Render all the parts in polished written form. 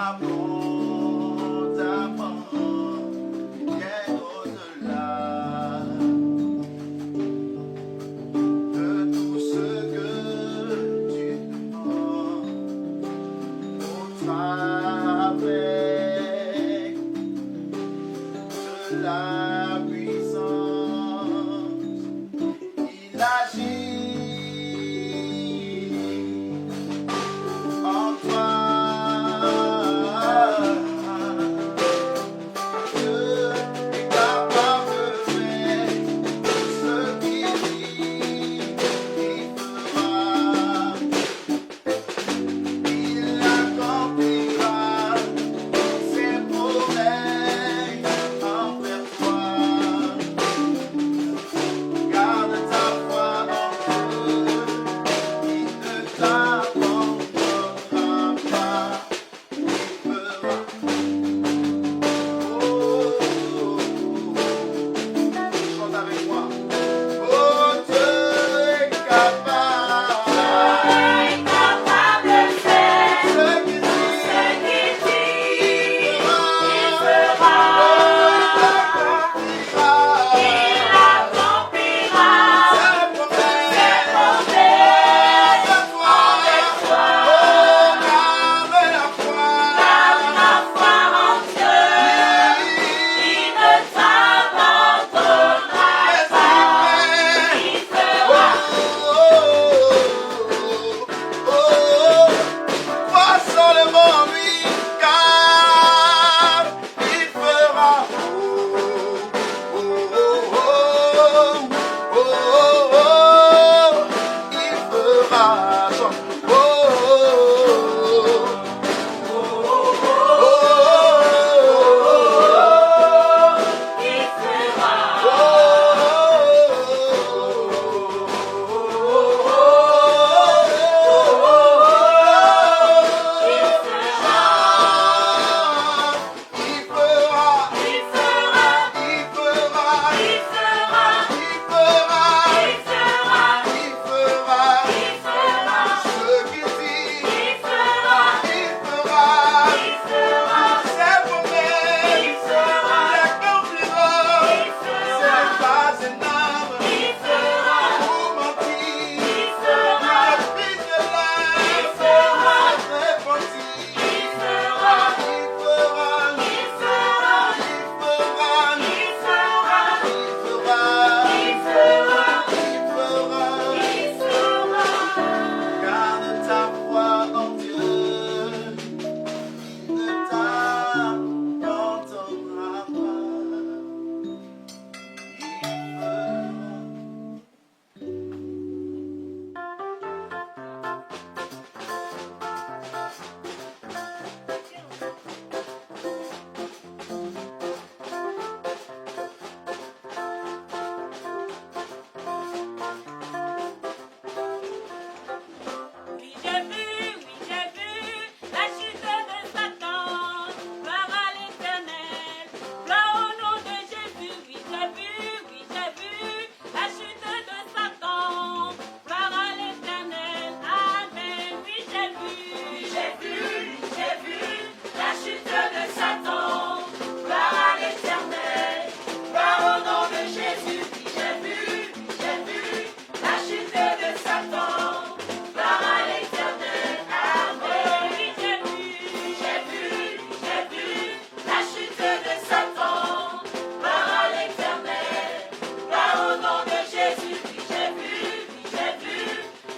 abondamment, bien au-delà de tout ce que tu demandes au travers de la puissance. Il agit en toi. Dieu est capable de faire ce qu'il dit qu'il fera. Il accomplira ses promesses envers toi. Garde ta foi en Dieu, il ne t'abandonnera pas. Il fera. Chante avec moi. Oh, Dieu est capable. Ce qu'il dit, il fera. Oh, il accomplira. Ses promesses envers toi. Oh, garde la foi. Crois seulement lui, car il fera. Il fera. Garde ta foi en Dieu, il ne t'abandonnera pas. Il fera. Oui, j'ai vu la chute de Satan. Gloire à l'Éternel, gloire au nom de Jésus. Oui, j'ai vu la chute de Satan. Gloire à l'Éternel, amen. Oui, j'ai vu la chute de Satan. Gloire à l'Éternel, gloire au nom de Jésus. Oui, j'ai vu la chute de Satan. Gloire à l'Éternel, amen. Oui, j'ai vu la chute de Satan. Gloire à l'Éternel, gloire au nom de Jésus. Oui, j'ai vu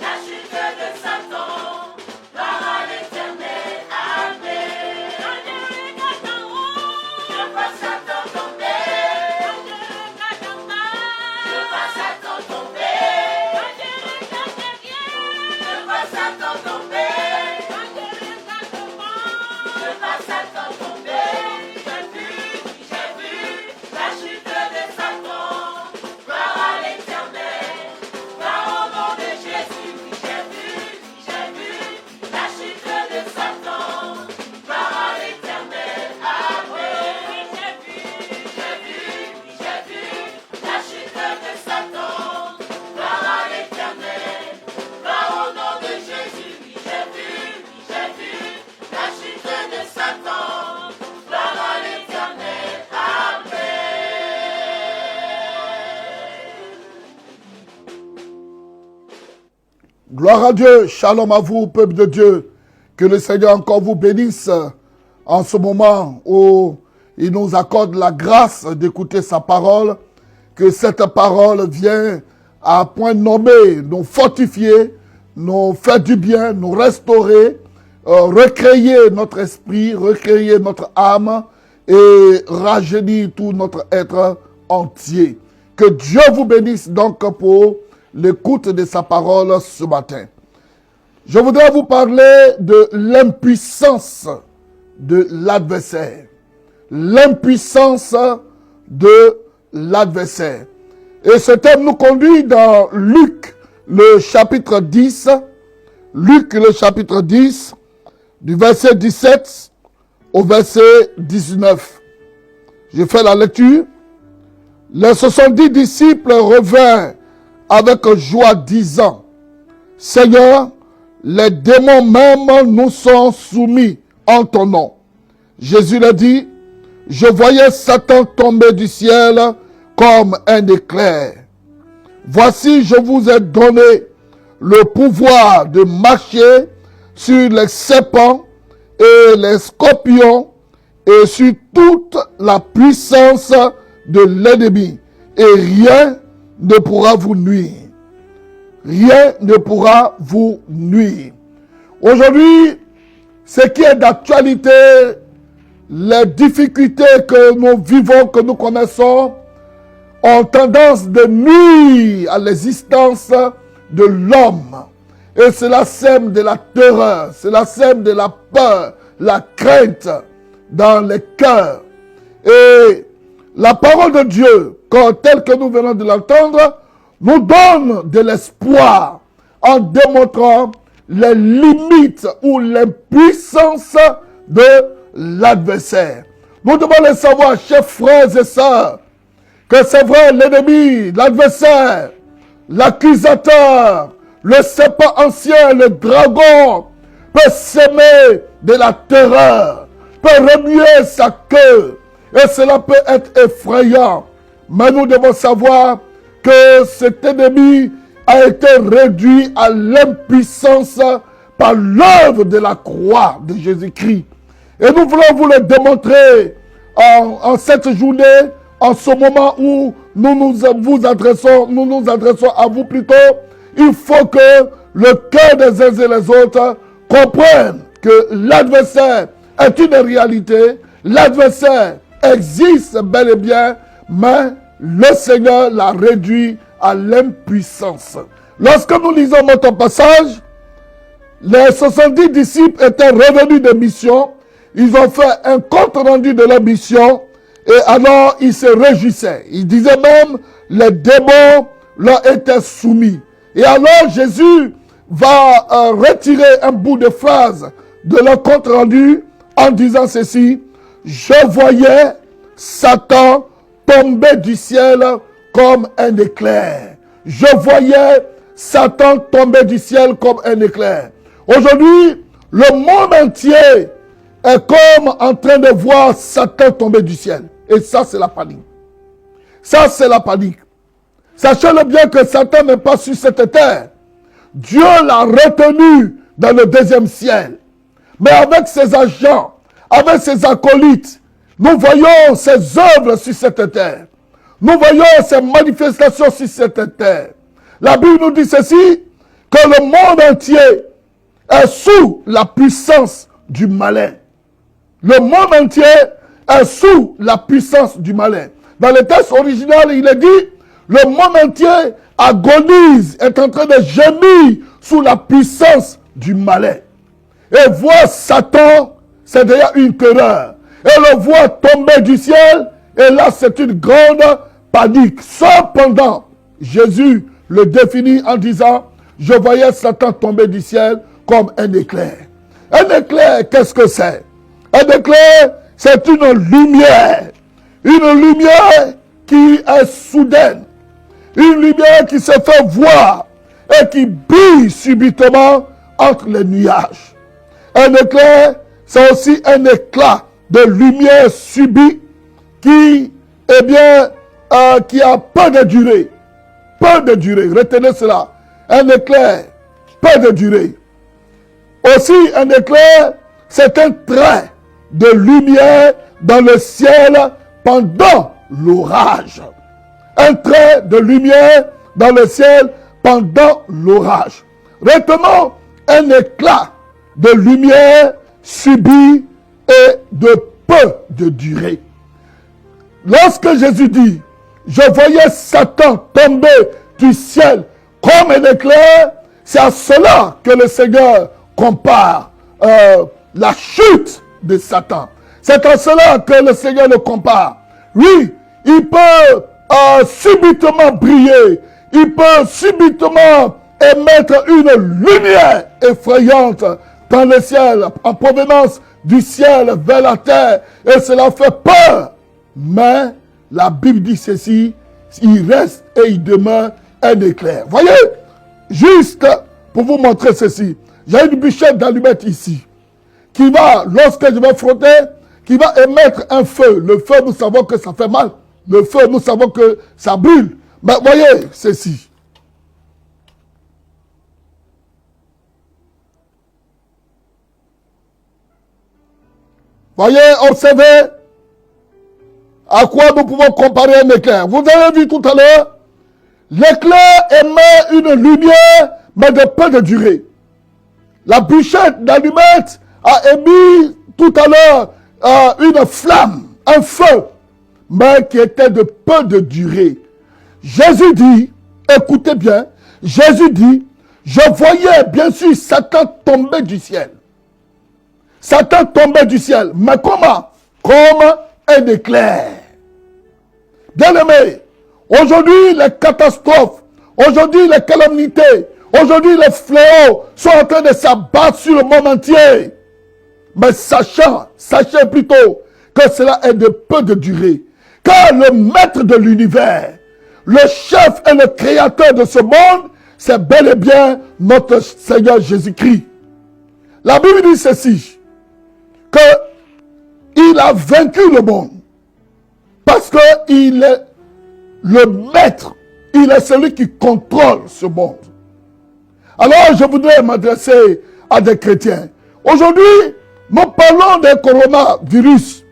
la chute de Satan. Gloire à l'Éternel, amen. Je vois Satan tomber. Je vois Satan tomber. Je vois Satan tomber. Je vois Satan tomber. J'ai vu la chute de Satan. Gloire à l'Éternel, gloire au nom de Jésus. Oui, j'ai vu la chute de Satan. Gloire à l'Éternel, amen. Oui, j'ai vu la chute de Satan. Gloire à l'Éternel, gloire au nom de Jésus. Oui, j'ai vu la chute de Satan. Gloire à Dieu, shalom à vous, peuple de Dieu. Que le Seigneur encore vous bénisse en ce moment où il nous accorde la grâce d'écouter sa parole. Que cette parole vienne à point nommé nous fortifier, nous faire du bien, nous restaurer, recréer notre esprit, recréer notre âme et rajeunir tout notre être entier. Que Dieu vous bénisse donc pour l'écoute de sa parole ce matin. Je voudrais vous parler de l'impuissance de l'adversaire. L'impuissance de l'adversaire. Et ce thème nous conduit dans Luc, le chapitre 10. Luc, le chapitre 10, du verset 17 au verset 19. Je fais la lecture. Les 70 disciples revinrent avec joie disant, « Seigneur, les démons même nous sont soumis en ton nom. » Jésus leur dit, « Je voyais Satan tomber du ciel comme un éclair. Voici, je vous ai donné le pouvoir de marcher sur les serpents et les scorpions et sur toute la puissance de l'ennemi, et rien ne pourra vous nuire. » Rien ne pourra vous nuire. Aujourd'hui, ce qui est d'actualité, les difficultés que nous vivons, que nous connaissons, ont tendance de nuire à l'existence de l'homme. Et cela sème de la terreur, cela sème de la peur, la crainte dans les cœurs. Et la parole de Dieu, telle que nous venons de l'entendre, nous donne de l'espoir en démontrant les limites ou l'impuissance de l'adversaire. Nous devons le savoir, chers frères et sœurs, que c'est vrai, l'ennemi, l'adversaire, l'accusateur, le serpent ancien, le dragon, peut s'aimer de la terreur, peut remuer sa queue, et cela peut être effrayant. Mais nous devons savoir que cet ennemi a été réduit à l'impuissance par l'œuvre de la croix de Jésus-Christ. Et nous voulons vous le démontrer en cette journée, en ce moment où nous nous adressons à vous plutôt. Il faut que le cœur des uns et les autres comprenne que l'adversaire est une réalité, l'adversaire existe bel et bien, mais le Seigneur l'a réduit à l'impuissance. Lorsque nous lisons notre passage, les 70 disciples étaient revenus de mission. Ils ont fait un compte rendu de leur mission. Et alors, ils se réjouissaient. Ils disaient même, les démons leur étaient soumis. Et alors, Jésus va retirer un bout de phrase de leur compte rendu en disant ceci. Je voyais Satan tomber du ciel comme un éclair. Je voyais Satan tomber du ciel comme un éclair. Aujourd'hui, le monde entier est comme en train de voir Satan tomber du ciel. Et ça, c'est la panique. Ça, c'est la panique. Sachez-le bien que Satan n'est pas sur cette terre. Dieu l'a retenu dans le deuxième ciel. Mais avec ses agents, avec ses acolytes, nous voyons ses œuvres sur cette terre. Nous voyons ses manifestations sur cette terre. La Bible nous dit ceci, que le monde entier est sous la puissance du malin. Le monde entier est sous la puissance du malin. Dans le texte original, il est dit, le monde entier agonise, est en train de gémir sous la puissance du malin. Et voir Satan, c'est déjà une terreur. Et le voir tomber du ciel, et là c'est une grande panique. Cependant, Jésus le définit en disant, je voyais Satan tomber du ciel comme un éclair. Un éclair, qu'est-ce que c'est? Un éclair, c'est une lumière. Une lumière qui est soudaine. Une lumière qui se fait voir et qui brille subitement entre les nuages. Un éclair, c'est aussi un éclat de lumière subie qui, qui a peu de durée. Peu de durée, retenez cela. Un éclair peu de durée. Aussi, un éclair, c'est un trait de lumière dans le ciel pendant l'orage. Un trait de lumière dans le ciel pendant l'orage. Retenons un éclat de lumière subit et de peu de durée. Lorsque Jésus dit, je voyais Satan tomber du ciel comme un éclair, c'est à cela que le Seigneur compare la chute de Satan. C'est à cela que le Seigneur le compare. Oui, il peut subitement briller, il peut subitement émettre une lumière effrayante dans le ciel, en provenance du ciel vers la terre, et cela fait peur. Mais la Bible dit ceci, il reste et il demeure un éclair. Voyez, juste pour vous montrer ceci, j'ai une bûchette d'allumette ici, qui va, lorsque je vais frotter, qui va émettre un feu. Le feu, nous savons que ça fait mal. Le feu, nous savons que ça brûle. Mais voyez ceci. Voyez, observez à quoi nous pouvons comparer un éclair. Vous avez vu tout à l'heure, l'éclair émet une lumière, mais de peu de durée. La bûchette d'allumette a émis tout à l'heure une flamme, un feu, mais qui était de peu de durée. Jésus dit, écoutez bien, Jésus dit, je voyais bien sûr Satan tomber du ciel. Satan tombait du ciel, mais comment? Comme un éclair. Bien-aimés, aujourd'hui les catastrophes, aujourd'hui les calamités, aujourd'hui les fléaux sont en train de s'abattre sur le monde entier. Mais sachez plutôt que cela est de peu de durée. Car le maître de l'univers, le chef et le créateur de ce monde, c'est bel et bien notre Seigneur Jésus-Christ. La Bible dit ceci, qu'il a vaincu le monde. Parce qu'il est le maître, il est celui qui contrôle ce monde. Alors je voudrais m'adresser à des chrétiens. Aujourd'hui, nous parlons d'un coronavirus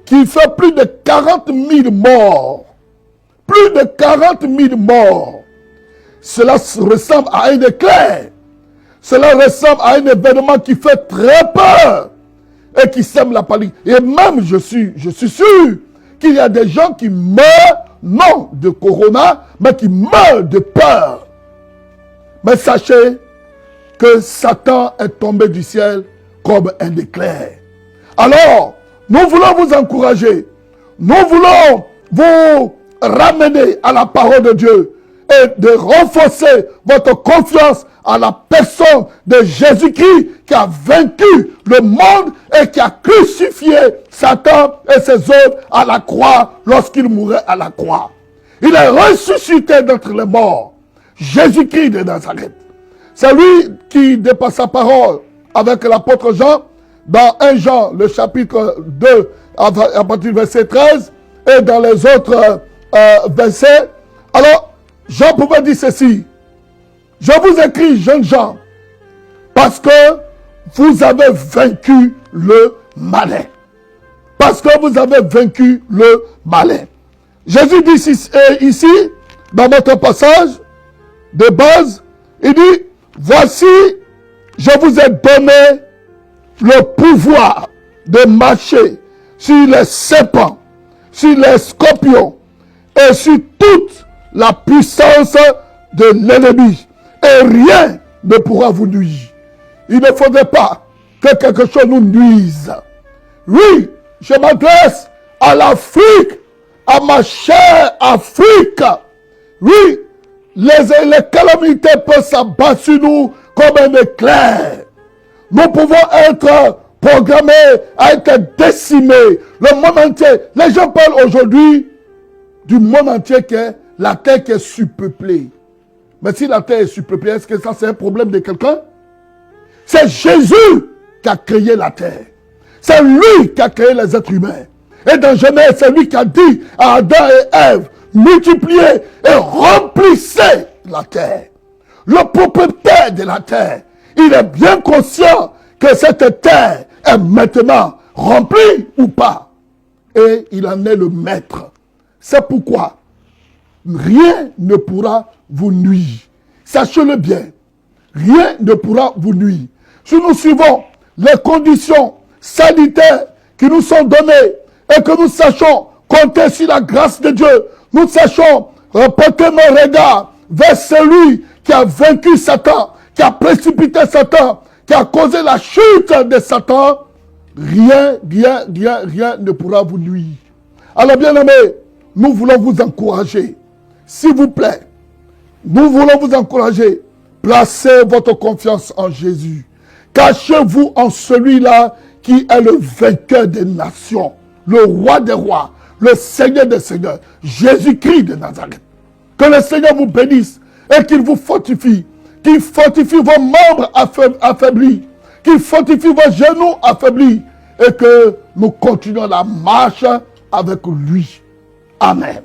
qui fait plus de 40 000 morts. Plus de 40 000 morts. Cela ressemble à un éclair. Cela ressemble à un événement qui fait très peur et qui sème la panique. Et même, je suis sûr qu'il y a des gens qui meurent, non de corona, mais qui meurent de peur. Mais sachez que Satan est tombé du ciel comme un éclair. Alors, nous voulons vous encourager. Nous voulons vous ramener à la parole de Dieu et de renforcer votre confiance à la personne de Jésus-Christ qui a vaincu le monde et qui a crucifié Satan et ses œuvres à la croix lorsqu'il mourait à la croix. Il est ressuscité d'entre les morts. Jésus-Christ de Nazareth. C'est lui qui, de par sa parole avec l'apôtre Jean, dans 1 Jean, le chapitre 2, à partir du verset 13, et dans les autres versets. Alors, Jean pouvait dire ceci. Je vous écris, jeunes gens, parce que vous avez vaincu le malin. Parce que vous avez vaincu le malin. Jésus dit ici, dans notre passage de base, il dit, voici, je vous ai donné le pouvoir de marcher sur les serpents, sur les scorpions et sur toute la puissance de l'ennemi. Et rien ne pourra vous nuire. Il ne faudrait pas que quelque chose nous nuise. Oui, je m'adresse à l'Afrique, à ma chère Afrique. Oui, les calamités peuvent s'abattre sur nous comme un éclair. Nous pouvons être programmés à être décimés. Le monde entier. Les gens parlent aujourd'hui du monde entier qui est la terre qui est surpeuplée. Mais si la terre est surpeuplée, est-ce que ça c'est un problème de quelqu'un? C'est Jésus qui a créé la terre. C'est lui qui a créé les êtres humains. Et dans Genèse, c'est lui qui a dit à Adam et Ève, multipliez et remplissez la terre. le propriétaire de la terre, il est bien conscient que cette terre est maintenant remplie ou pas. Et il en est le maître. C'est pourquoi rien ne pourra vous nuire. Sachez-le bien, rien ne pourra vous nuire. Si nous suivons les conditions sanitaires qui nous sont données et que nous sachons compter sur la grâce de Dieu, nous sachons porter nos regards vers celui qui a vaincu Satan, qui a précipité Satan, qui a causé la chute de Satan, rien ne pourra vous nuire. Alors bien aimés, nous voulons vous encourager. S'il vous plaît, nous voulons vous encourager. Placez votre confiance en Jésus. Cachez-vous en celui-là qui est le vainqueur des nations, le roi des rois, le Seigneur des seigneurs, Jésus-Christ de Nazareth. Que le Seigneur vous bénisse et qu'il vous fortifie, qu'il fortifie vos membres affaiblis, qu'il fortifie vos genoux affaiblis et que nous continuons la marche avec lui. Amen.